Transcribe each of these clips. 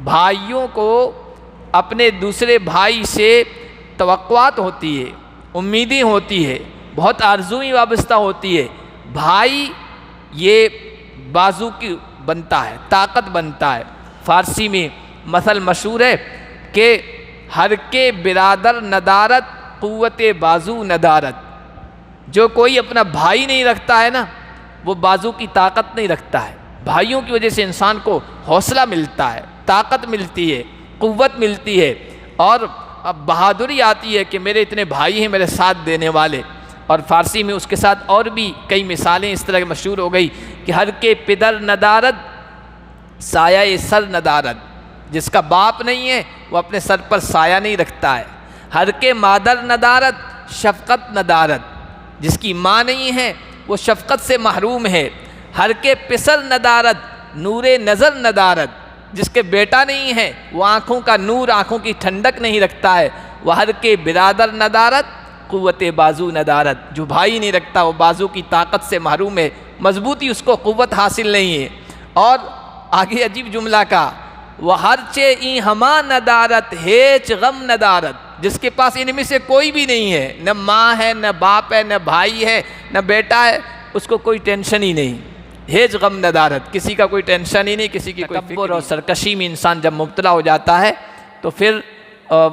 بھائیوں کو اپنے دوسرے بھائی سے توقعات ہوتی ہے، امیدیں ہوتی ہے، بہت آرزوئیں وابستہ ہوتی ہے۔ بھائی یہ بازو کی بنتا ہے، طاقت بنتا ہے۔ فارسی میں مثل مشہور ہے کہ ہر کے برادر ندارت، قوت بازو ندارت۔ جو کوئی اپنا بھائی نہیں رکھتا ہے نا، وہ بازو کی طاقت نہیں رکھتا ہے۔ بھائیوں کی وجہ سے انسان کو حوصلہ ملتا ہے، طاقت ملتی ہے، قوت ملتی ہے، اور اب بہادری آتی ہے کہ میرے اتنے بھائی ہیں میرے ساتھ دینے والے۔ اور فارسی میں اس کے ساتھ اور بھی کئی مثالیں اس طرح مشہور ہو گئی کہ ہر کے پدر ندارت، سایہ سر ندارت۔ جس کا باپ نہیں ہے وہ اپنے سر پر سایہ نہیں رکھتا ہے۔ ہر کے مادر ندارت، شفقت ندارت۔ جس کی ماں نہیں ہے وہ شفقت سے محروم ہے۔ ہر کے پسر ندارت، نور نظر ندارت۔ جس کے بیٹا نہیں ہے وہ آنکھوں کا نور، آنکھوں کی ٹھنڈک نہیں رکھتا ہے۔ وہ ہر کے برادر ندارت، قوت بازو ندارت۔ جو بھائی نہیں رکھتا وہ بازو کی طاقت سے محروم ہے، مضبوطی اس کو قوت حاصل نہیں ہے۔ اور آگے عجیب جملہ کا، وہ ہر چے این ہما ندارت، ہیچ غم ندارت۔ جس کے پاس ان میں سے کوئی بھی نہیں ہے، نہ ماں ہے، نہ باپ ہے، نہ بھائی ہے، نہ بیٹا ہے، اس کو کوئی ٹینشن ہی نہیں۔ ہیچ غم ندارت، کسی کا کوئی ٹینشن ہی نہیں، کسی کی کوئی تکبر اور سرکشی میں انسان جب مبتلا ہو جاتا ہے تو پھر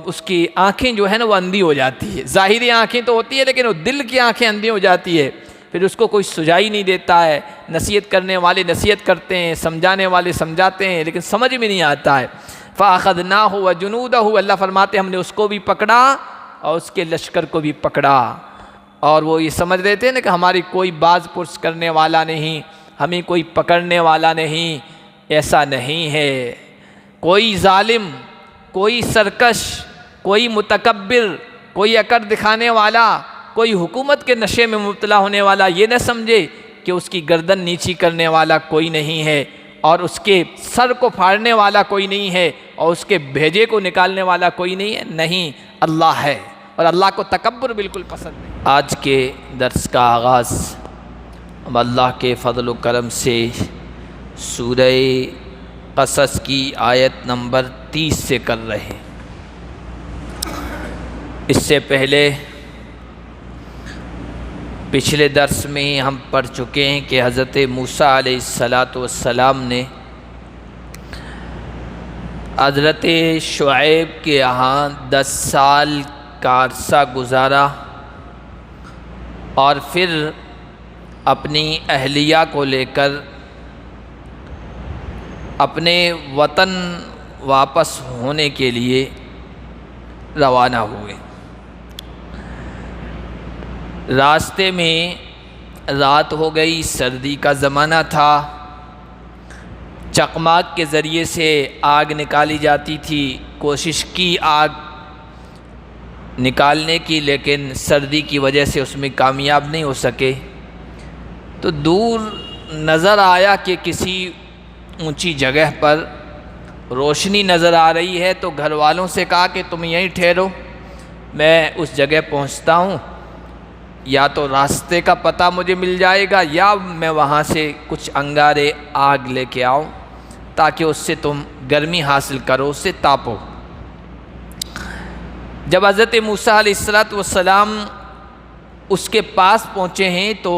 اس کی آنکھیں جو ہے نا وہ اندھی ہو جاتی ہے۔ ظاہری آنکھیں تو ہوتی ہے لیکن وہ دل کی آنکھیں اندھی ہو جاتی ہے۔ پھر اس کو کوئی سجائی نہیں دیتا ہے، نصیحت کرنے والے نصیحت کرتے ہیں، سمجھانے والے سمجھاتے ہیں، لیکن سمجھ میں نہیں آتا ہے۔ فَأَخَذْنَاهُ وَجُنُودَهُ، اللہ فرماتے ہم نے اس کو بھی پکڑا اور اس کے لشکر کو بھی پکڑا۔ اور وہ یہ سمجھ رہے تھے نا کہ ہماری کوئی باز پرس کرنے والا نہیں، ہمیں کوئی پکڑنے والا نہیں۔ ایسا نہیں ہے۔ کوئی ظالم، کوئی سرکش، کوئی متکبر، کوئی اکڑ دکھانے والا، کوئی حکومت کے نشے میں مبتلا ہونے والا یہ نہ سمجھے کہ اس کی گردن نیچی کرنے والا کوئی نہیں ہے، اور اس کے سر کو پھاڑنے والا کوئی نہیں ہے، اور اس کے بھیجے کو نکالنے والا کوئی نہیں ہے۔ نہیں، اللہ ہے، اور اللہ کو تکبر بالکل پسند نہیں۔ آج کے درس کا آغاز ہم اللہ کے فضل و کرم سے سورہ قصص کی آیت نمبر 30 سے کر رہے ہیں۔ اس سے پہلے پچھلے درس میں ہم پڑھ چکے ہیں کہ حضرت موسیٰ علیہ السلام نے حضرت شعیب کے یہاں 10 سال کا عرصہ گزارا، اور پھر اپنی اہلیہ کو لے کر اپنے وطن واپس ہونے کے لیے روانہ ہوئے۔ راستے میں رات ہو گئی، سردی کا زمانہ تھا، چقماق کے ذریعے سے آگ نکالی جاتی تھی، کوشش کی آگ نکالنے کی، لیکن سردی کی وجہ سے اس میں کامیاب نہیں ہو سکے۔ تو دور نظر آیا کہ کسی اونچی جگہ پر روشنی نظر آ رہی ہے، تو گھر والوں سے کہا کہ تم یہیں ٹھہرو، میں اس جگہ پہنچتا ہوں، یا تو راستے کا پتہ مجھے مل جائے گا یا میں وہاں سے کچھ انگارے آگ لے کے آؤں تاکہ اس سے تم گرمی حاصل کرو، اس سے تاپو۔ جب حضرت موسیٰ علیہ السلام اس کے پاس پہنچے ہیں تو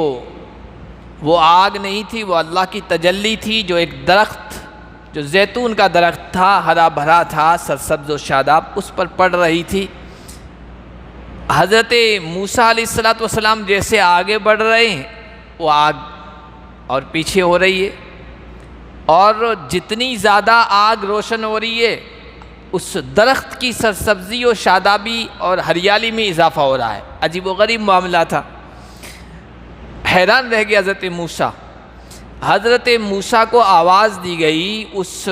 وہ آگ نہیں تھی، وہ اللہ کی تجلی تھی، جو ایک درخت، جو زیتون کا درخت تھا، ہرا بھرا تھا، سرسبز و شاداب، اس پر پڑ رہی تھی۔ حضرت موسیٰ علیہ السلام جیسے آگے بڑھ رہے ہیں وہ آگ اور پیچھے ہو رہی ہے، اور جتنی زیادہ آگ روشن ہو رہی ہے اس درخت کی سرسبزی و شادابی اور ہریالی میں اضافہ ہو رہا ہے۔ عجیب و غریب معاملہ تھا، حیران رہ گیا حضرت موسیٰ۔ حضرت موسیٰ کو آواز دی گئی، اس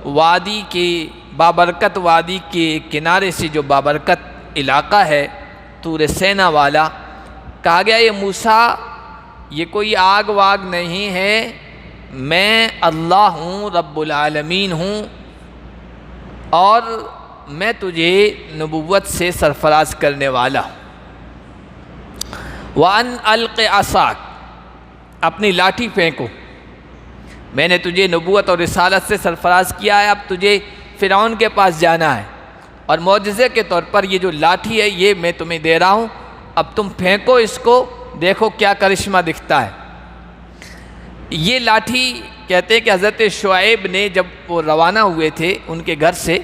وادی کے بابرکت وادی کے کنارے سے، جو بابرکت علاقہ ہے طور سینا والا، کہا گیا یہ موسیٰ یہ کوئی آگ واگ نہیں ہے، میں اللہ ہوں، رب العالمین ہوں، اور میں تجھے نبوت سے سرفراز کرنے والا ہوں۔ وَأَنْ أَلْقِ عَصَاكَ، اپنی لاٹھی پھینکو، میں نے تجھے نبوت اور رسالت سے سرفراز کیا ہے، اب تجھے فرعون کے پاس جانا ہے، اور معجزے کے طور پر یہ جو لاٹھی ہے یہ میں تمہیں دے رہا ہوں، اب تم پھینکو اس کو، دیکھو کیا کرشمہ دکھتا ہے۔ یہ لاٹھی کہتے ہیں کہ حضرت شعیب نے جب وہ روانہ ہوئے تھے ان کے گھر سے،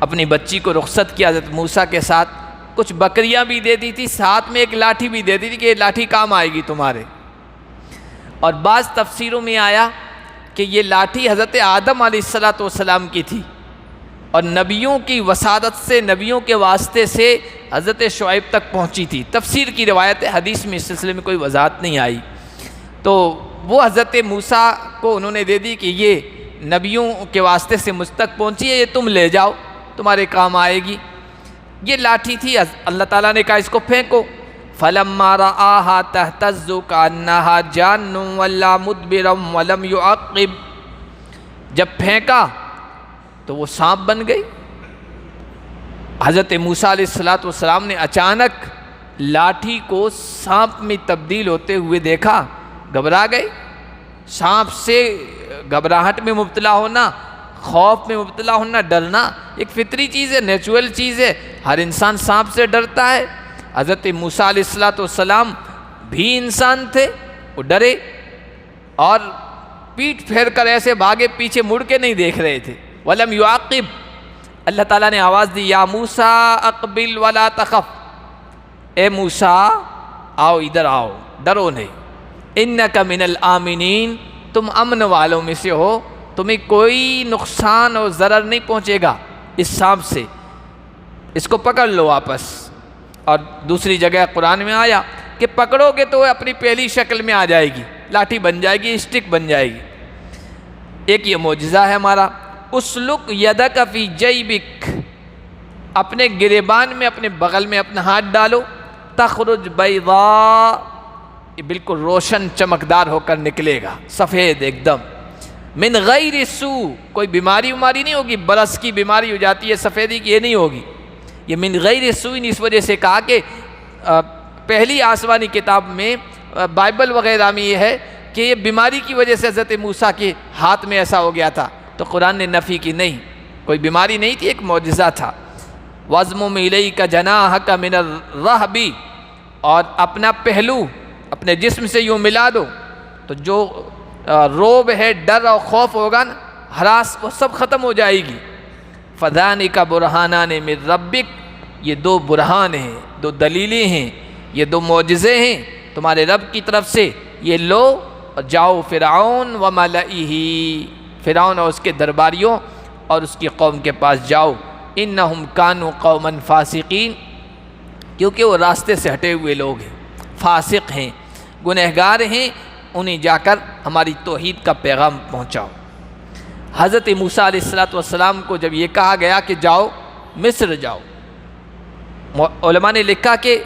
اپنی بچی کو رخصت کیا حضرت موسیٰ کے ساتھ، کچھ بکریاں بھی دے دی تھی، ساتھ میں ایک لاٹھی بھی دے دی تھی کہ یہ لاٹھی کام آئے گی تمہارے۔ اور بعض تفسیروں میں آیا کہ یہ لاٹھی حضرت آدم علیہ السلام کی تھی، اور نبیوں کی وسادت سے، نبیوں کے واسطے سے حضرت شعیب تک پہنچی تھی۔ تفسیر کی روایت حدیث میں اس سلسلے میں کوئی وضاحت نہیں آئی، تو وہ حضرت موسیٰ کو انہوں نے دے دی کہ یہ نبیوں کے واسطے سے مجھ تک پہنچی ہے، یہ تم لے جاؤ، تمہارے کام آئے گی۔ یہ لاٹھی تھی، اللہ تعالیٰ نے کہا اس کو پھینکو۔ فَلَمَّا رَآهَا تَهْتَزُّ كَأَنَّهَا جَانٌّ وَلَّا مُدْبِرًا وَلَمْ يُعَقِّبْ، جب پھینکا تو وہ سانپ بن گئی۔ حضرت موسیٰ علیہ السلام نے اچانک لاٹھی کو سانپ میں تبدیل ہوتے ہوئے دیکھا، گھبرا گئے۔ سانپ سے گھبراہٹ میں مبتلا ہونا، خوف میں مبتلا ہونا، ڈرنا ایک فطری چیز ہے، نیچرل چیز ہے، ہر انسان سانپ سے ڈرتا ہے۔ حضرت موسیٰ علیہ السلام بھی انسان تھے، وہ ڈرے اور پیٹھ پھیر کر ایسے بھاگے، پیچھے مڑ کے نہیں دیکھ رہے تھے۔ وَلَمْ يُعَقِّبْ، اللہ تعالیٰ نے آواز دی، یا موسیٰ اقبل ولا تخف، اے موسیٰ آؤ، ادھر آؤ، ڈرو نہیں، اِنَّكَ مِنَ الْآمِنِينَ، تم امن والوں میں سے ہو، تمہیں کوئی نقصان اور ضرر نہیں پہنچے گا اس سانپ سے، اس کو پکڑ لو واپس۔ اور دوسری جگہ قرآن میں آیا کہ پکڑو گے تو وہ اپنی پہلی شکل میں آ جائے گی، لاٹھی بن جائے گی، اسٹک بن جائے گی۔ ایک یہ معجزہ ہے ہمارا۔ اسلک یدک فی جیبک، اپنے گریبان میں، اپنے بغل میں اپنا ہاتھ ڈالو، تخرج بیضاء، یہ بالکل روشن چمکدار ہو کر نکلے گا، سفید ایک دم، من غیر سوء، کوئی بیماری نہیں ہوگی، برس کی بیماری ہو جاتی ہے سفیدی کی، یہ نہیں ہوگی، یہ من غیر سوء اس وجہ سے کہا کہ پہلی آسمانی کتاب میں، بائبل وغیرہ میں یہ ہے کہ یہ بیماری کی وجہ سے حضرت موسیٰ کے ہاتھ میں ایسا ہو گیا تھا، تو قرآن نے نفی کی، نہیں، کوئی بیماری نہیں تھی، ایک معجزہ تھا۔ وَاضْمُمْ إِلَيْكَ جَنَاحَكَ مِنَ الرَّهْبِ، اور اپنا پہلو اپنے جسم سے یوں ملا دو، تو جو روب ہے، ڈر اور خوف ہوگا نا، ہراس، وہ سب ختم ہو جائے گی۔ فَذَانِكَ بُرْهَانَانِ مِن رَبِّكَ، یہ دو برہان ہیں، دو دلیلیں ہیں، یہ دو معجزے ہیں تمہارے رب کی طرف سے، یہ لو اور جاؤ فرعون وَمَلَئِهِ، فرعون اور اس کے درباریوں اور اس کی قوم کے پاس جاؤ، اِنَّهُمْ كَانُوا قَوْمًا فَاسِقِينَ، کیونکہ وہ راستے سے ہٹے ہوئے لوگ ہیں، فاسق ہیں، گنہگار ہیں، انہیں جا کر ہماری توحید کا پیغام پہنچاؤ۔ حضرت موسیٰ علیہ السلام کو جب یہ کہا گیا کہ جاؤ مصر جاؤ، علماء نے لکھا کہ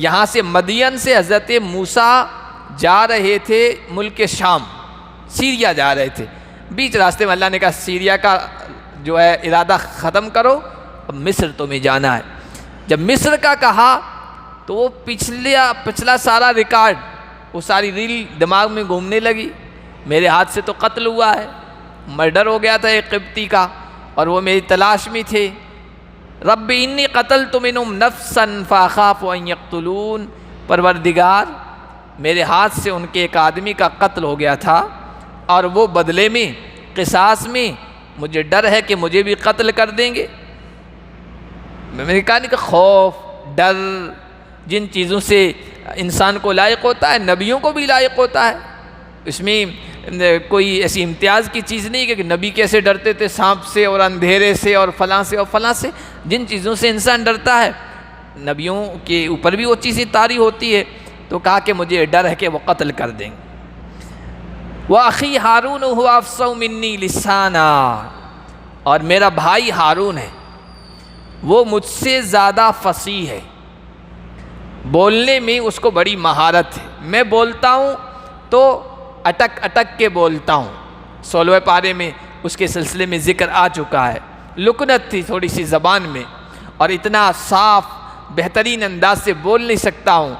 یہاں سے مدین سے حضرت موسیٰ جا رہے تھے ملک شام، سیریا جا رہے تھے، بیچ راستے میں اللہ نے کہا سیریا کا جو ہے ارادہ ختم کرو، اب مصر تمہیں جانا ہے۔ جب مصر کا کہا تو وہ پچھلا سارا ریکارڈ، وہ ساری ریل دماغ میں گھومنے لگی، میرے ہاتھ سے تو قتل ہوا ہے، مرڈر ہو گیا تھا ایک قبطی کا، اور وہ میری تلاش میں تھے۔ رب انی قتلت منہم نفسا فاخاف ان یقتلون، پروردگار میرے ہاتھ سے ان کے ایک آدمی کا قتل ہو گیا تھا، اور وہ بدلے میں، قصاص میں مجھے ڈر ہے کہ مجھے بھی قتل کر دیں گے۔ میں نے کہا نہیں کہ خوف، ڈر جن چیزوں سے انسان کو لائق ہوتا ہے، نبیوں کو بھی لائق ہوتا ہے، اس میں کوئی ایسی امتیاز کی چیز نہیں کہ نبی کیسے ڈرتے تھے سانپ سے اور اندھیرے سے اور فلاں سے اور فلاں سے، جن چیزوں سے انسان ڈرتا ہے نبیوں کے اوپر بھی وہ چیزیں طاری ہوتی ہے، تو کہا کہ مجھے ڈر ہے کہ وہ قتل کر دیں گے۔ وَأَخِي ہارون هُوَ أَفْصَحُ مِنِّي لِسَانًا، اور میرا بھائی ہارون ہے، وہ مجھ سے زیادہ فصیح ہے، بولنے میں اس کو بڑی مہارت ہے، میں بولتا ہوں تو اٹک اٹک کے بولتا ہوں، 16ویں پارے میں اس کے سلسلے میں ذکر آ چکا ہے، لکنت تھی تھوڑی سی زبان میں، اور اتنا صاف بہترین انداز سے بول نہیں سکتا ہوں۔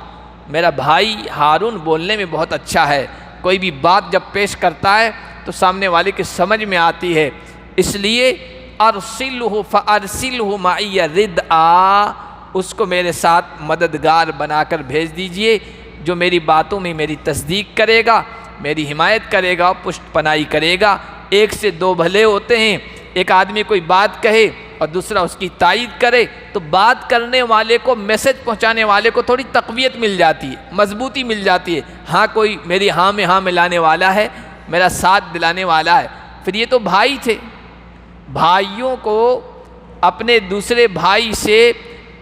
میرا بھائی ہارون بولنے میں بہت اچھا ہے، کوئی بھی بات جب پیش کرتا ہے تو سامنے والے کی سمجھ میں آتی ہے، اس لیے ارسلہ فارسلہ معی ردءا، اس کو میرے ساتھ مددگار بنا کر بھیج دیجئے، جو میری باتوں میں میری تصدیق کرے گا، میری حمایت کرے گا، پشت پناہی کرے گا۔ ایک سے دو بھلے ہوتے ہیں، ایک آدمی کوئی بات کہے اور دوسرا اس کی تائید کرے تو بات کرنے والے کو، میسج پہنچانے والے کو تھوڑی تقویت مل جاتی ہے، مضبوطی مل جاتی ہے، ہاں کوئی میری ہاں میں ہاں ملانے والا ہے، میرا ساتھ دلانے والا ہے۔ پھر یہ تو بھائی تھے، بھائیوں کو اپنے دوسرے بھائی سے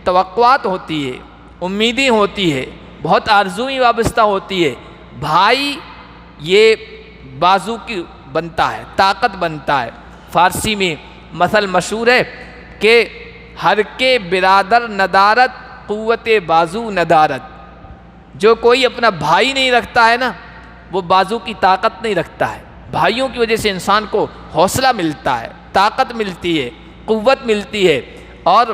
توقعات ہوتی ہے، امیدیں ہوتی ہے، بہت آرزوئیں وابستہ ہوتی ہے۔ بھائی یہ بازو کی بنتا ہے، طاقت بنتا ہے۔ فارسی میں مثل مشہور ہے کہ ہر کے برادر ندارت، قوت بازو ندارت۔ جو کوئی اپنا بھائی نہیں رکھتا ہے نا، وہ بازو کی طاقت نہیں رکھتا ہے۔ بھائیوں کی وجہ سے انسان کو حوصلہ ملتا ہے، طاقت ملتی ہے، قوت ملتی ہے، اور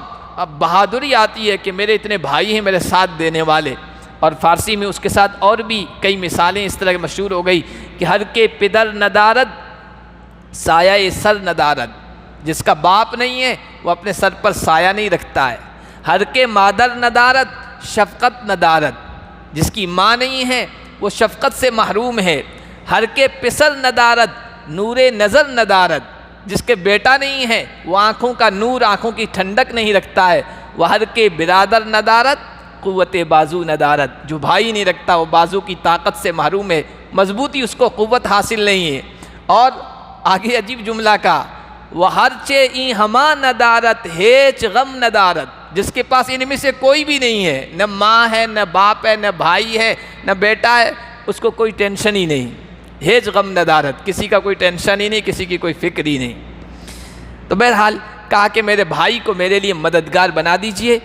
بہادری آتی ہے کہ میرے اتنے بھائی ہیں میرے ساتھ دینے والے۔ اور فارسی میں اس کے ساتھ اور بھی کئی مثالیں اس طرح مشہور ہو گئی کہ ہر کے پدر ندارت، سایہ سر ندارت۔ جس کا باپ نہیں ہے وہ اپنے سر پر سایہ نہیں رکھتا ہے۔ ہر کے مادر ندارت، شفقت ندارت۔ جس کی ماں نہیں ہے وہ شفقت سے محروم ہے۔ ہر کے پسر ندارت، نور نظر ندارت۔ جس کے بیٹا نہیں ہے وہ آنکھوں کا نور، آنکھوں کی ٹھنڈک نہیں رکھتا ہے۔ وہ ہر کے برادر ندارت، قوت بازو ندارت۔ جو بھائی نہیں رکھتا وہ بازو کی طاقت سے محروم ہے، مضبوطی اس کو، قوت حاصل نہیں ہے۔ اور آگے عجیب جملہ کا، وہ ہر چے این ہما ندارت، ہیچ غم ندارت۔ جس کے پاس ان میں سے کوئی بھی نہیں ہے، نہ ماں ہے، نہ باپ ہے، نہ بھائی ہے، نہ بیٹا ہے، اس کو کوئی ٹینشن ہی نہیں۔ ہیچ غم ندارت، کسی کا کوئی ٹینشن ہی نہیں، کسی کی کوئی فکر ہی نہیں۔ تو بہرحال کہا کہ میرے بھائی کو میرے لیے مددگار بنا دیجئے،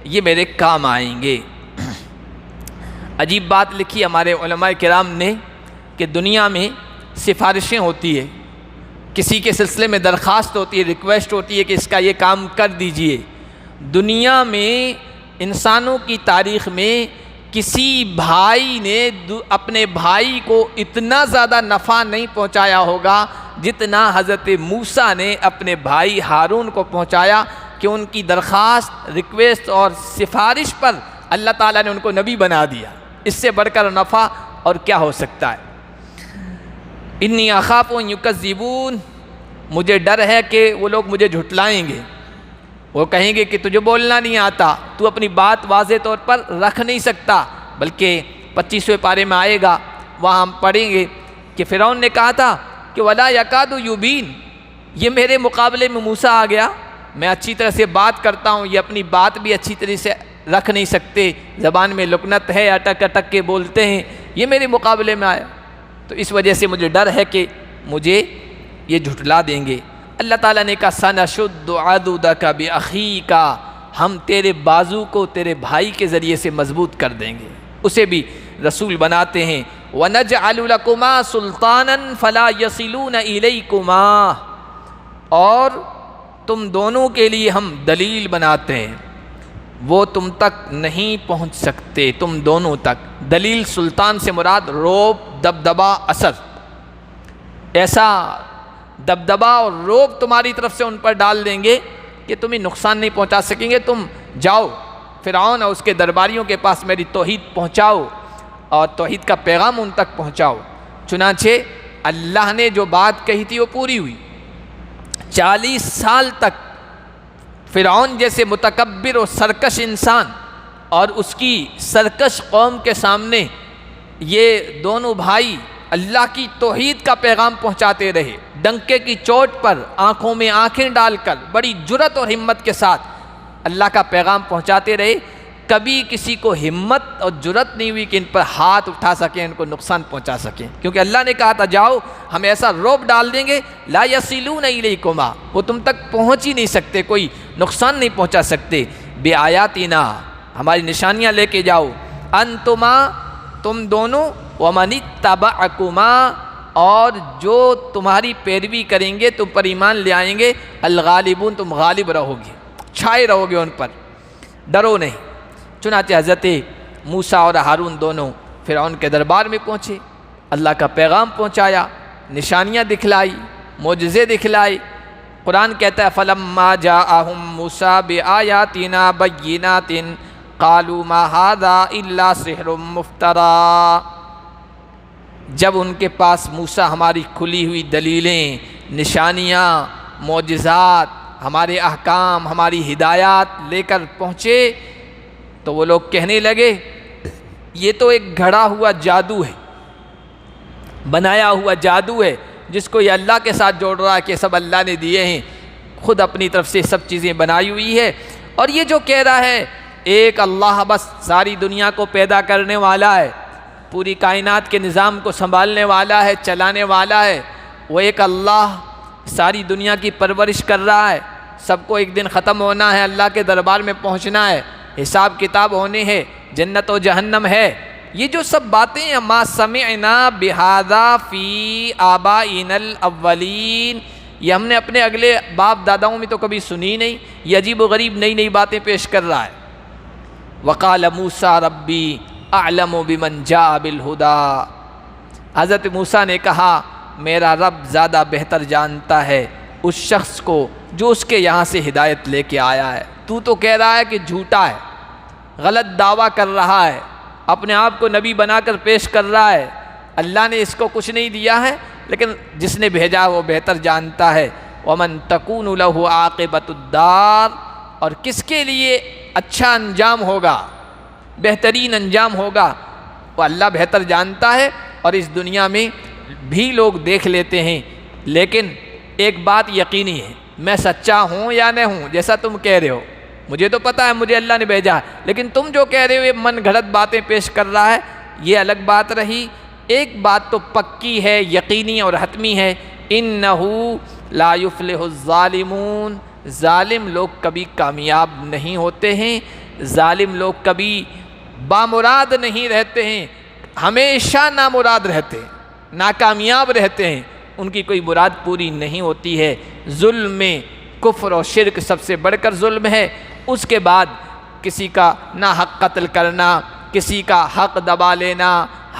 یہ میرے کام آئیں گے۔ عجیب بات لکھی ہمارے علماء کرام نے کہ دنیا میں سفارشیں ہوتی ہے، کسی کے سلسلے میں درخواست ہوتی ہے، ریکویسٹ ہوتی ہے کہ اس کا یہ کام کر دیجئے۔ دنیا میں، انسانوں کی تاریخ میں کسی بھائی نے اپنے بھائی کو اتنا زیادہ نفع نہیں پہنچایا ہوگا جتنا حضرت موسیٰ نے اپنے بھائی ہارون کو پہنچایا، کہ ان کی درخواست، ریکویسٹ اور سفارش پر اللہ تعالیٰ نے ان کو نبی بنا دیا۔ اس سے بڑھ کر نفع اور کیا ہو سکتا ہے؟ انی اخاف ان یکذبون، مجھے ڈر ہے کہ وہ لوگ مجھے جھٹلائیں گے، وہ کہیں گے کہ تجھے بولنا نہیں آتا، تو اپنی بات واضح طور پر رکھ نہیں سکتا۔ بلکہ 25ویں پارے میں آئے گا، وہاں ہم پڑھیں گے کہ فرعون نے کہا تھا کہ ولا یکاد یبین، یہ میرے مقابلے میں موسیٰ آ گیا، میں اچھی طرح سے بات کرتا ہوں، یہ اپنی بات بھی اچھی طرح سے رکھ نہیں سکتے، زبان میں لکنت ہے، اٹک اٹک کے بولتے ہیں، یہ میرے مقابلے میں آیا، تو اس وجہ سے مجھے ڈر ہے کہ مجھے یہ جھٹلا دیں گے۔ اللہ تعالیٰ نے کہا سَنَشُدُّ عَضُدَكَ بِأَخِيكَ، ہم تیرے بازو کو تیرے بھائی کے ذریعے سے مضبوط کر دیں گے، اسے بھی رسول بناتے ہیں۔ وَنَجْعَلُ لَكُمَا سُلْطَانًا فَلَا يَصِلُونَ إِلَيْكُمَا، اور تم دونوں کے لیے ہم دلیل بناتے ہیں، وہ تم تک نہیں پہنچ سکتے، تم دونوں تک۔ دلیل، سلطان سے مراد روب، دبدبا، اثر، ایسا دبدبا اور روب تمہاری طرف سے ان پر ڈال دیں گے کہ تمہیں نقصان نہیں پہنچا سکیں گے۔ تم جاؤ فرعون اور اس کے درباریوں کے پاس میری توحید پہنچاؤ اور توحید کا پیغام ان تک پہنچاؤ۔ چنانچہ اللہ نے جو بات کہی تھی وہ پوری ہوئی۔ 40 سال تک فرعون جیسے متکبر و سرکش انسان اور اس کی سرکش قوم کے سامنے یہ دونوں بھائی اللہ کی توحید کا پیغام پہنچاتے رہے، ڈنکے کی چوٹ پر، آنکھوں میں آنکھیں ڈال کر، بڑی جرأت اور ہمت کے ساتھ اللہ کا پیغام پہنچاتے رہے۔ کبھی کسی کو ہمت اور جرأت نہیں ہوئی کہ ان پر ہاتھ اٹھا سکیں، ان کو نقصان پہنچا سکیں، کیونکہ اللہ نے کہا تھا جاؤ ہم ایسا روب ڈال دیں گے لا یصلون الیکما، وہ تم تک پہنچ ہی نہیں سکتے، کوئی نقصان نہیں پہنچا سکتے۔ بے آیاتنا، ہماری نشانیاں لے کے جاؤ، انتما، تم دونوں، ومن اتبعکما، اور جو تمہاری پیروی کریں گے، تم پر ایمان لے آئیں گے، الغالبون، تم غالب رہو گے، چھائے رہو گے ان پر، ڈرو نہیں۔ چنانچہ حضرت موسیٰ اور ہارون دونوں فرعون کے دربار میں پہنچے، اللہ کا پیغام پہنچایا، نشانیاں دکھلائی، معجزے دکھلائے، قرآن کہتا ہے فَلَمَّا جَاءَهُم مُوسَىٰ بِآيَاتِنَا بَيِّنَاتٍ قَالُوا مَا هَٰذَا إِلَّا سِحْرٌ مُفْتَرًى۔ جب ان کے پاس موسیٰ ہماری کھلی ہوئی دلیلیں، نشانیاں، معجزات، ہمارے احکام، ہماری ہدایات لے کر پہنچے تو وہ لوگ کہنے لگے یہ تو ایک گھڑا ہوا جادو ہے، بنایا ہوا جادو ہے جس کو یہ اللہ کے ساتھ جوڑ رہا ہے کہ سب اللہ نے دیے ہیں، خود اپنی طرف سے سب چیزیں بنائی ہوئی ہے۔ اور یہ جو کہہ رہا ہے ایک اللہ بس ساری دنیا کو پیدا کرنے والا ہے، پوری کائنات کے نظام کو سنبھالنے والا ہے، چلانے والا ہے، وہ ایک اللہ ساری دنیا کی پرورش کر رہا ہے، سب کو ایک دن ختم ہونا ہے، اللہ کے دربار میں پہنچنا ہے، حساب کتاب ہونے ہے، جنت و جہنم ہے۔ یہ جو سب باتیں ہیں ما سمعنا بہذا فی آبائنا الاولین، یہ ہم نے اپنے اگلے باپ داداؤں میں تو کبھی سنی نہیں، یہ عجیب و غریب نئی نئی باتیں پیش کر رہا ہے۔ وقال موسیٰ ربی اعلم بمن جاء بالہدی، حضرت موسیٰ نے کہا میرا رب زیادہ بہتر جانتا ہے اس شخص کو جو اس کے یہاں سے ہدایت لے کے آیا ہے۔ تو کہہ رہا ہے کہ جھوٹا ہے، غلط دعویٰ کر رہا ہے، اپنے آپ کو نبی بنا کر پیش کر رہا ہے، اللہ نے اس کو کچھ نہیں دیا ہے، لیکن جس نے بھیجا وہ بہتر جانتا ہے۔ وَمَن تَكُونُ لَهُ عَاقِبَةُ الدَّارِ، اور کس کے لیے اچھا انجام ہوگا، بہترین انجام ہوگا، وہ اللہ بہتر جانتا ہے۔ اور اس دنیا میں بھی لوگ دیکھ لیتے ہیں، لیکن ایک بات یقینی ہے، میں سچا ہوں یا نہ ہوں جیسا تم کہہ رہے ہو، مجھے تو پتہ ہے مجھے اللہ نے بھیجا، لیکن تم جو کہہ رہے ہو یہ من گھڑت باتیں پیش کر رہا ہے، یہ الگ بات رہی۔ ایک بات تو پکی ہے، یقینی اور حتمی ہے، اِنَّهُ لَا يُفْلِحُ الظَّالِمُونَ، ظالم لوگ کبھی کامیاب نہیں ہوتے ہیں، ظالم لوگ کبھی بامراد نہیں رہتے ہیں، ہمیشہ نامراد رہتے ہیں، ناکامیاب رہتے ہیں، ان کی کوئی مراد پوری نہیں ہوتی ہے۔ ظلم میں کفر و شرک سب سے بڑھ کر ظلم ہے، اس کے بعد کسی کا ناحق قتل کرنا، کسی کا حق دبا لینا،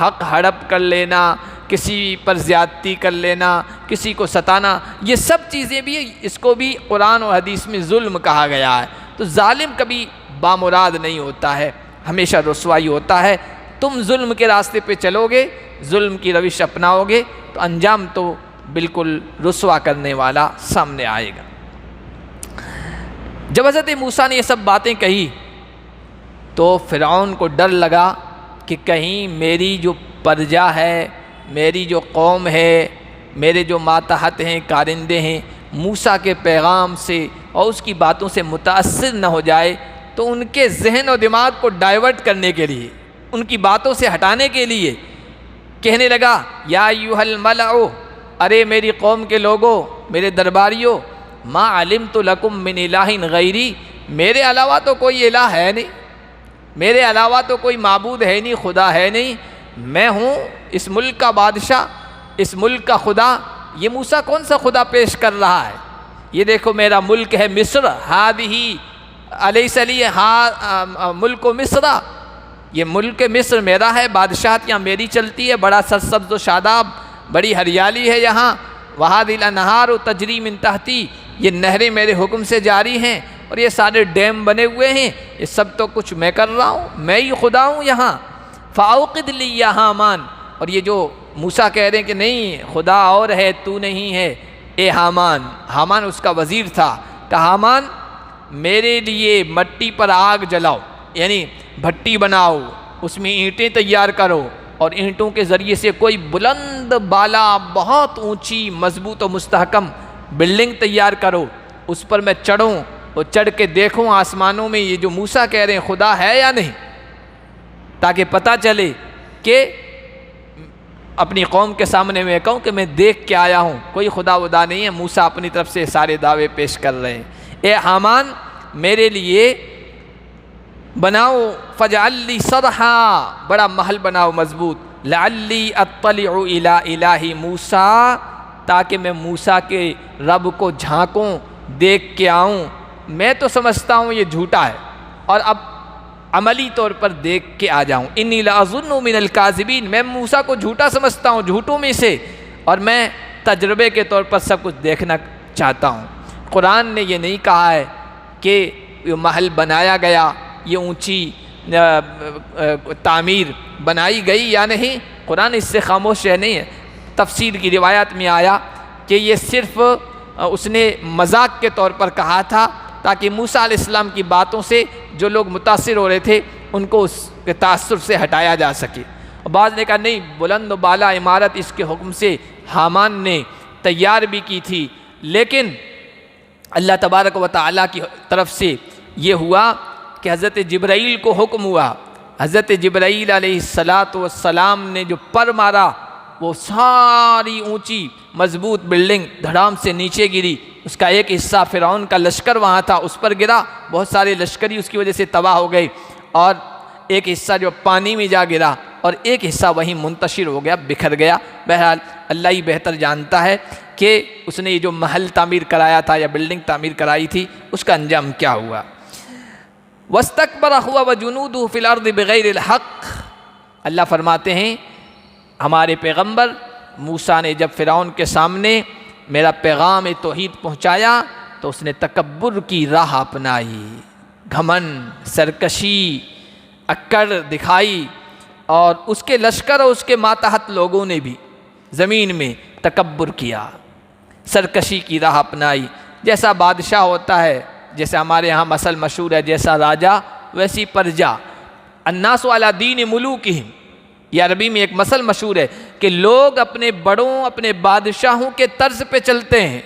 حق ہڑپ کر لینا، کسی پر زیادتی کر لینا، کسی کو ستانا، یہ سب چیزیں بھی اس کو بھی قرآن و حدیث میں ظلم کہا گیا ہے۔ تو ظالم کبھی بامراد نہیں ہوتا ہے، ہمیشہ رسوائی ہوتا ہے۔ تم ظلم کے راستے پہ چلو گے، ظلم کی روش اپناؤ گے تو انجام تو بالکل رسوا کرنے والا سامنے آئے گا۔ جب حضرت موسیٰ نے یہ سب باتیں کہی تو فرعون کو ڈر لگا کہ کہیں میری جو پرجا ہے، میری جو قوم ہے، میرے جو ماتحت ہیں، کارندے ہیں، موسیٰ کے پیغام سے اور اس کی باتوں سے متاثر نہ ہو جائے، تو ان کے ذہن و دماغ کو ڈائیورٹ کرنے کے لیے، ان کی باتوں سے ہٹانے کے لیے کہنے لگا یا ایھا الملأ، ارے میری قوم کے لوگوں، میرے درباریوں، ما علمت لکم من الہ غیری، میرے علاوہ تو کوئی الہ ہے نہیں، میرے علاوہ تو کوئی معبود ہے نہیں، خدا ہے نہیں، میں ہوں اس ملک کا بادشاہ، اس ملک کا خدا۔ یہ موسیٰ کون سا خدا پیش کر رہا ہے؟ یہ دیکھو میرا ملک ہے مصر، ہادہ الیس لی ملک مصر، یہ ملک مصر میرا ہے، بادشاہت یہاں میری چلتی ہے، بڑا سرسبز و شاداب، بڑی ہریالی ہے یہاں، وہادہ الانہار تجری من تحتی، یہ نہریں میرے حکم سے جاری ہیں، اور یہ سارے ڈیم بنے ہوئے ہیں، یہ سب تو کچھ میں کر رہا ہوں، میں ہی خدا ہوں یہاں۔ فاوقد لی یا حامان، اور یہ جو موسیٰ کہہ رہے ہیں کہ نہیں خدا اور ہے تو نہیں ہے، اے حامان، حامان اس کا وزیر تھا، کہ حامان میرے لیے مٹی پر آگ جلاؤ، یعنی بھٹی بناؤ، اس میں اینٹیں تیار کرو، اور اینٹوں کے ذریعے سے کوئی بلند بالا بہت اونچی مضبوط و مستحکم بلڈنگ تیار کرو، اس پر میں چڑھوں اور چڑھ کے دیکھوں آسمانوں میں یہ جو موسیٰ کہہ رہے ہیں خدا ہے یا نہیں، تاکہ پتہ چلے کہ اپنی قوم کے سامنے میں کہوں کہ میں دیکھ کے آیا ہوں، کوئی خدا ودا نہیں ہے، موسیٰ اپنی طرف سے سارے دعوے پیش کر رہے ہیں۔ اے حامان میرے لیے بناؤ فجعل لی صرحا، بڑا محل بناؤ مضبوط، لعلی اطلع الی الہ موسیٰ، تاکہ میں موسیٰ کے رب کو جھانکوں، دیکھ کے آؤں۔ میں تو سمجھتا ہوں یہ جھوٹا ہے، اور اب عملی طور پر دیکھ کے آ جاؤں۔ انی لاظن من الکاذبین، میں موسیٰ کو جھوٹا سمجھتا ہوں، جھوٹوں میں سے، اور میں تجربے کے طور پر سب کچھ دیکھنا چاہتا ہوں۔ قرآن نے یہ نہیں کہا ہے کہ یہ محل بنایا گیا، یہ اونچی تعمیر بنائی گئی یا نہیں، قرآن اس سے خاموش ہے نہیں ہے۔ تفسیر کی روایات میں آیا کہ یہ صرف اس نے مذاق کے طور پر کہا تھا تاکہ موسیٰ علیہ السلام کی باتوں سے جو لوگ متاثر ہو رہے تھے ان کو اس کے تاثر سے ہٹایا جا سکے۔ بعض نے کہا نہیں، بلند و بالا عمارت اس کے حکم سے حامان نے تیار بھی کی تھی، لیکن اللہ تبارک و تعالیٰ کی طرف سے یہ ہوا کہ حضرت جبرائیل کو حکم ہوا، حضرت جبرائیل علیہ السلام نے جو پر مارا، وہ ساری اونچی مضبوط بلڈنگ دھڑام سے نیچے گری، اس کا ایک حصہ فرعون کا لشکر وہاں تھا اس پر گرا، بہت سارے لشکری اس کی وجہ سے تباہ ہو گئے، اور ایک حصہ جو پانی میں جا گرا اور ایک حصہ وہیں منتشر ہو گیا، بکھر گیا۔ بہرحال اللہ ہی بہتر جانتا ہے کہ اس نے یہ جو محل تعمیر کرایا تھا یا بلڈنگ تعمیر کرائی تھی اس کا انجام کیا ہوا۔ وَاسْتَكْبَرَ هُوَ وَجُنُودُهُ فِي الْأَرْضِ بِغَيْرِ الْحَقِّ، اللہ فرماتے ہیں ہمارے پیغمبر موسیٰ نے جب فرعون کے سامنے میرا پیغام توحید پہنچایا تو اس نے تکبر کی راہ اپنائی، گھمنڈ، سرکشی، اکڑ دکھائی، اور اس کے لشکر اور اس کے ماتحت لوگوں نے بھی زمین میں تکبر کیا، سرکشی کی راہ اپنائی۔ جیسا بادشاہ ہوتا ہے، جیسے ہمارے ہاں مثل مشہور ہے، جیسا راجا ویسی پرجا، الناس علی دین ملوکہم، یہ عربی میں ایک مثل مشہور ہے کہ لوگ اپنے بڑوں، اپنے بادشاہوں کے طرز پہ چلتے ہیں۔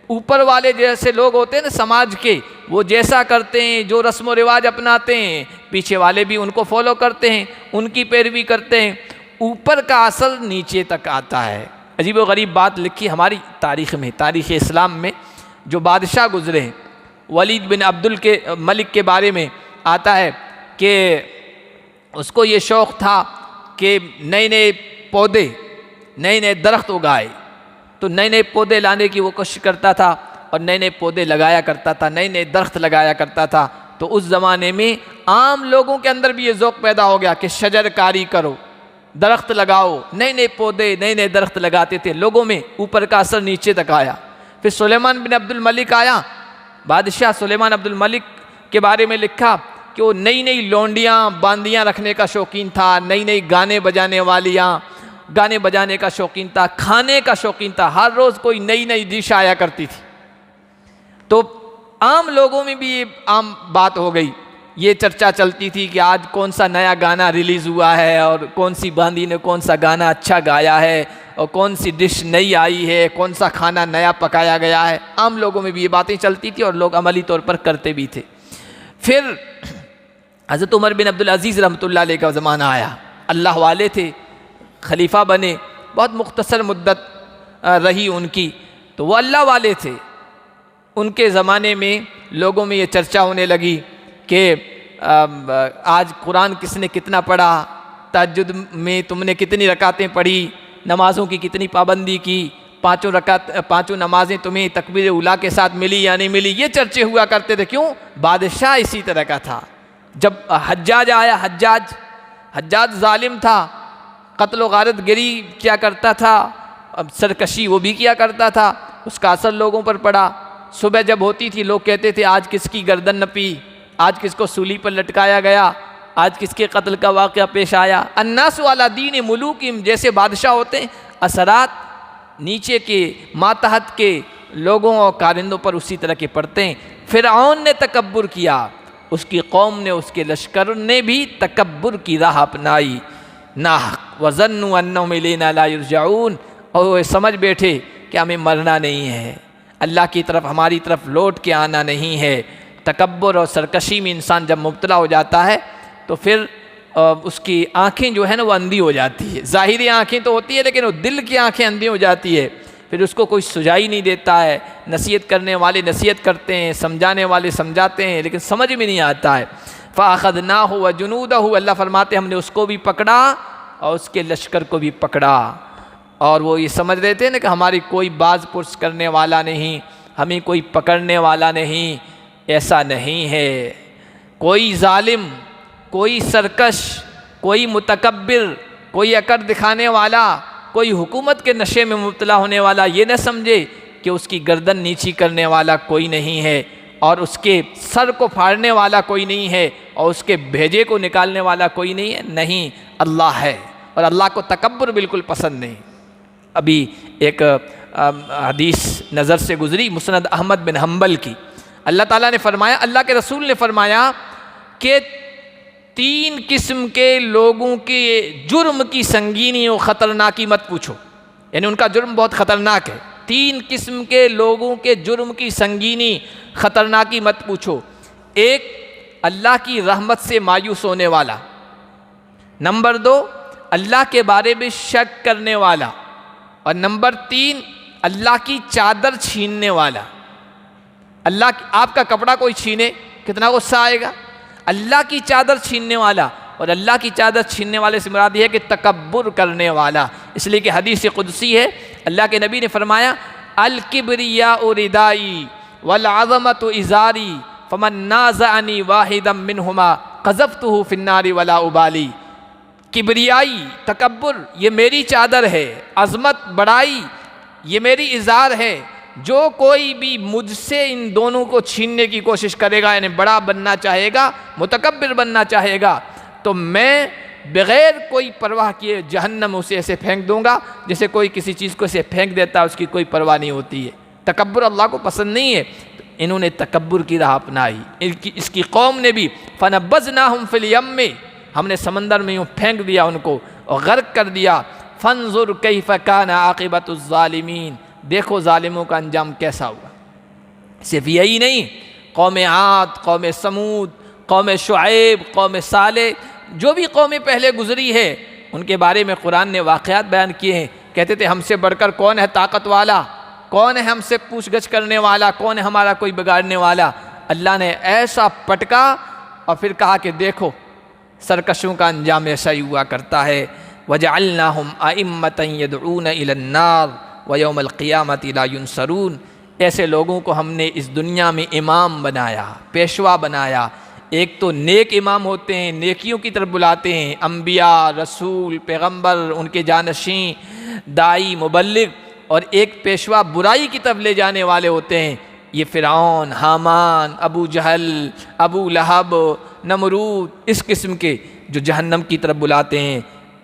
اوپر والے جیسے لوگ ہوتے ہیں نا سماج کے، وہ جیسا کرتے ہیں، جو رسم و رواج اپناتے ہیں، پیچھے والے بھی ان کو فالو کرتے ہیں، ان کی پیروی کرتے ہیں۔ اوپر کا اثر نیچے تک آتا ہے۔ عجیب و غریب بات لکھی ہماری تاریخ میں، تاریخ اسلام میں جو بادشاہ گزرے ہیں، ولید بن عبد الملک کے بارے میں آتا ہے کہ اس کو یہ شوق تھا کہ نئے نئے پودے، نئے نئے درخت اگائے، تو نئے نئے پودے لانے کی وہ کوشش کرتا تھا اور نئے نئے پودے لگایا کرتا تھا، نئے نئے درخت لگایا کرتا تھا۔ تو اس زمانے میں عام لوگوں کے اندر بھی یہ ذوق پیدا ہو گیا کہ شجر کاری کرو، درخت لگاؤ، نئے نئے پودے، نئے نئے درخت لگاتے تھے لوگوں میں، اوپر کا اثر نیچے تک آیا۔ پھر سلیمان بن عبد الملک آیا، بادشاہ سلیمان عبد الملک کے بارے میں لکھا کہ وہ نئی نئی لونڈیاں باندیاں رکھنے کا شوقین تھا، نئی نئی گانے بجانے کا شوقین تھا، کھانے کا شوقین تھا، ہر روز کوئی نئی نئی ڈش آیا کرتی تھی۔ تو عام لوگوں میں بھی یہ عام بات ہو گئی، یہ چرچا چلتی تھی کہ آج کون سا نیا گانا ریلیز ہوا ہے اور کون سی باندی نے کون سا گانا اچھا گایا ہے اور کون سی ڈش نئی آئی ہے، کون سا کھانا نیا پکایا گیا ہے۔ عام لوگوں میں بھی یہ باتیں چلتی تھی اور لوگ عملی طور پر کرتے بھی تھے۔ پھر حضرت عمر بن عبدالعزیز رحمۃ اللہ علیہ کا زمانہ آیا، اللہ والے تھے، خلیفہ بنے، بہت مختصر مدت رہی ان کی، تو وہ اللہ والے تھے۔ ان کے زمانے میں لوگوں میں یہ چرچا ہونے لگی کہ آج قرآن کس نے کتنا پڑھا، تہجد میں تم نے کتنی رکعتیں پڑھی، نمازوں کی کتنی پابندی کی، پانچوں نمازیں تمہیں تکبیر اولیٰ کے ساتھ ملی یا نہیں ملی، یہ چرچے ہوا کرتے تھے۔ کیوں؟ بادشاہ اسی طرح کا تھا۔ جب حجاج آیا، حجاج ظالم تھا، قتل و غارت گری کیا کرتا تھا، سرکشی وہ بھی کیا کرتا تھا، اس کا اثر لوگوں پر پڑا۔ صبح جب ہوتی تھی لوگ کہتے تھے آج کس کی گردن نپی، آج کس کو سولی پر لٹکایا گیا، آج کس کے قتل کا واقعہ پیش آیا۔ الناس علی دین ملوکہم، جیسے بادشاہ ہوتے ہیں، اثرات نیچے کے ماتحت کے لوگوں اور کارندوں پر اسی طرح کے پڑتے ہیں۔ فرعون نے تکبر کیا، اس کی قوم نے، اس کے لشکر نے بھی تکبر کی راہ اپنائی، ناحق وظنوا انہم الینا لا یرجعون، اور وہ سمجھ بیٹھے کہ ہمیں مرنا نہیں ہے، اللہ کی طرف، ہماری طرف لوٹ کے آنا نہیں ہے۔ تکبر اور سرکشی میں انسان جب مبتلا ہو جاتا ہے تو پھر اس کی آنکھیں جو ہے نا وہ اندھی ہو جاتی ہے، ظاہری آنکھیں تو ہوتی ہے لیکن وہ دل کی آنکھیں اندھی ہو جاتی ہے، پھر اس کو کوئی سجائی نہیں دیتا ہے، نصیحت کرنے والے نصیحت کرتے ہیں، سمجھانے والے سمجھاتے ہیں لیکن سمجھ میں نہیں آتا ہے۔ فَأَخَذْنَاهُ وَجُنُودَهُ، اللہ فرماتے ہم نے اس کو بھی پکڑا اور اس کے لشکر کو بھی پکڑا، اور وہ یہ سمجھ رہے تھے نا کہ ہماری کوئی باز پرس کرنے والا نہیں، ہمیں کوئی پکڑنے والا نہیں، ایسا نہیں ہے۔ کوئی ظالم، کوئی سرکش، کوئی متکبر، کوئی اکڑ دکھانے والا، کوئی حکومت کے نشے میں مبتلا ہونے والا یہ نہ سمجھے کہ اس کی گردن نیچی کرنے والا کوئی نہیں ہے، اور اس کے سر کو پھاڑنے والا کوئی نہیں ہے، اور اس کے بھیجے کو نکالنے والا کوئی نہیں ہے، نہیں، اللہ ہے، اور اللہ کو تکبر بالکل پسند نہیں۔ ابھی ایک حدیث نظر سے گزری مسند احمد بن حنبل کی، اللہ تعالیٰ نے فرمایا، اللہ کے رسول نے فرمایا کہ 3 قسم کے لوگوں کے جرم کی سنگینی و خطرناکی مت پوچھو، یعنی ان کا جرم بہت خطرناک ہے۔ 3 قسم کے لوگوں کے جرم کی سنگینی خطرناکی مت پوچھو۔ ایک، اللہ کی رحمت سے مایوس ہونے والا۔ نمبر 2، اللہ کے بارے میں شک کرنے والا۔ اور نمبر 3، اللہ کی چادر چھیننے والا۔ آپ کا کپڑا کوئی چھینے، کتنا غصہ آئے گا؟ اللہ کی چادر چھیننے والا، اور اللہ کی چادر چھیننے والے سے مراد یہ ہے کہ تکبر کرنے والا۔ اس لیے کہ حدیث قدسی ہے، اللہ کے نبی نے فرمایا، الکبریاء ردائی والعظمت ازاری فمن نازعنی واحدا منہما قذفتہ فی النار ولا ابالی۔ کبریائی، تکبر، یہ میری چادر ہے، عظمت، بڑائی، یہ میری ازار ہے۔ جو کوئی بھی مجھ سے ان دونوں کو چھیننے کی کوشش کرے گا، یعنی بڑا بننا چاہے گا، متکبر بننا چاہے گا، تو میں بغیر کوئی پرواہ کیے جہنم اسے ایسے پھینک دوں گا جیسے کوئی کسی چیز کو اسے پھینک دیتا ہے، اس کی کوئی پرواہ نہیں ہوتی ہے۔ تکبر اللہ کو پسند نہیں ہے، تو انہوں نے تکبر کی راہ اپنائی۔ اس کی قوم نے بھی، فَنَبَّذْنَاهُمْ فِي الْيَمِّ، ہم نے سمندر میں یوں پھینک دیا ان کو اور غرق کر دیا۔ فَانظُرْ كَيْفَ كَانَ عَاقِبَةُ الظَّالِمِينَ، دیکھو ظالموں کا انجام کیسا ہوا۔ صرف یہی نہیں، قوم عاد، قوم سمود، قوم شعیب، قوم صالح، جو بھی قومیں پہلے گزری ہے ان کے بارے میں قرآن نے واقعات بیان کیے ہیں۔ کہتے تھے ہم سے بڑھ کر کون ہے طاقت والا، کون ہے ہم سے پوچھ گچھ کرنے والا، کون ہے ہمارا کوئی بگاڑنے والا۔ اللہ نے ایسا پٹکا اور پھر کہا کہ دیکھو سرکشوں کا انجام ایسا ہی ہوا کرتا ہے۔ وَجَعَلْنَاهُمْ أَئِمَّةً يَدْعُونَ إِلَى النَّارِ وَيَوْمَ الْقِيَامَةِ لَا يُنصَرُونَ، ایسے لوگوں کو ہم نے اس دنیا میں امام بنایا، پیشوا بنایا۔ ایک تو نیک امام ہوتے ہیں، نیکیوں کی طرف بلاتے ہیں، انبیاء، رسول، پیغمبر، ان کے جانشین، دائی، مبلغ، اور ایک پیشوا برائی کی طرف لے جانے والے ہوتے ہیں۔ یہ فرعون، حامان، ابو جہل، ابو لہب، نمرود، اس قسم کے جو جہنم کی طرف بلاتے ہیں،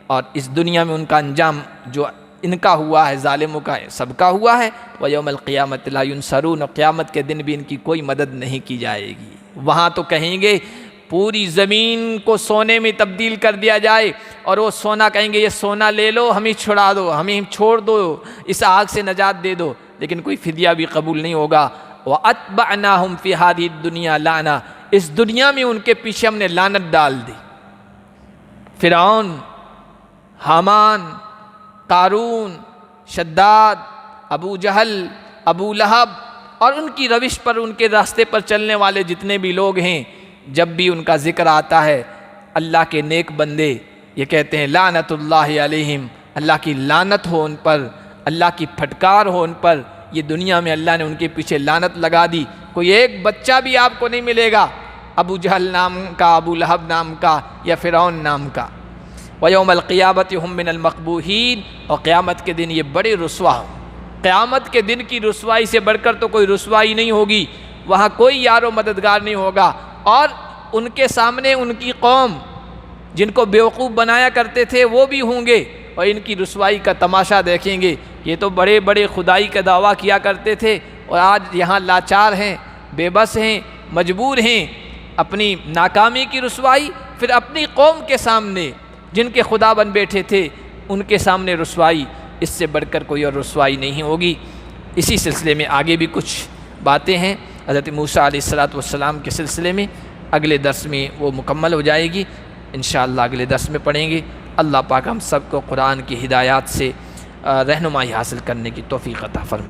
اور اس دنیا میں ان کا انجام جو ان کا ہوا ہے، ظالموں کا سب کا ہوا ہے۔ وَيَوْمَ الْقِيَامَةِ لَا يُنصَرُونَ، اور قیامت کے دن بھی ان کی کوئی مدد نہیں کی جائے گی۔ وہاں تو کہیں گے پوری زمین کو سونے میں تبدیل کر دیا جائے، اور وہ سونا کہیں گے یہ سونا لے لو، ہمیں چھڑا دو، ہمیں چھوڑ دو، اس آگ سے نجات دے دو، لیکن کوئی فدیہ بھی قبول نہیں ہوگا۔ وَأَتْبَعْنَاهُمْ فِي هَذِهِ الدُّنْيَا لَعْنَةً، اس دنیا میں ان کے پیچھے ہم نے لعنت ڈال دی۔ فرعون، حامان، قارون، شداد، ابو جہل، ابو لہب، اور ان کی روش پر، ان کے راستے پر چلنے والے جتنے بھی لوگ ہیں، جب بھی ان کا ذکر آتا ہے اللہ کے نیک بندے یہ کہتے ہیں لعنت اللہ علیہم، اللہ کی لعنت ہو ان پر، اللہ کی پھٹکار ہو ان پر۔ یہ دنیا میں اللہ نے ان کے پیچھے لعنت لگا دی۔ کوئی ایک بچہ بھی آپ کو نہیں ملے گا ابو جہل نام کا، ابو لہب نام کا، یا فرعون نام کا۔ وَيَوْمَ الْقِيَامَةِ هُمْ مِنَ الْمَقْبُوحِينَ، اور قیامت کے دن یہ بڑے رسوا ہوں۔ قیامت کے دن کی رسوائی سے بڑھ کر تو کوئی رسوائی نہیں ہوگی، وہاں کوئی یار و مددگار نہیں ہوگا، اور ان کے سامنے ان کی قوم جن کو بیوقوف بنایا کرتے تھے وہ بھی ہوں گے، اور ان کی رسوائی کا تماشا دیکھیں گے۔ یہ تو بڑے بڑے خدائی کا دعویٰ کیا کرتے تھے، اور آج یہاں لاچار ہیں، بے بس ہیں، مجبور ہیں۔ اپنی ناکامی کی رسوائی، پھر اپنی قوم کے سامنے جن کے خدا بن بیٹھے تھے ان کے سامنے رسوائی، اس سے بڑھ کر کوئی اور رسوائی نہیں ہوگی۔ اسی سلسلے میں آگے بھی کچھ باتیں ہیں حضرت موسیٰ علیہ السلام کے سلسلے میں، اگلے درس میں وہ مکمل ہو جائے گی، انشاءاللہ اگلے درس میں پڑھیں گے۔ اللہ پاک ہم سب کو قرآن کی ہدایات سے رہنمائی حاصل کرنے کی توفیق عطا فرمائے۔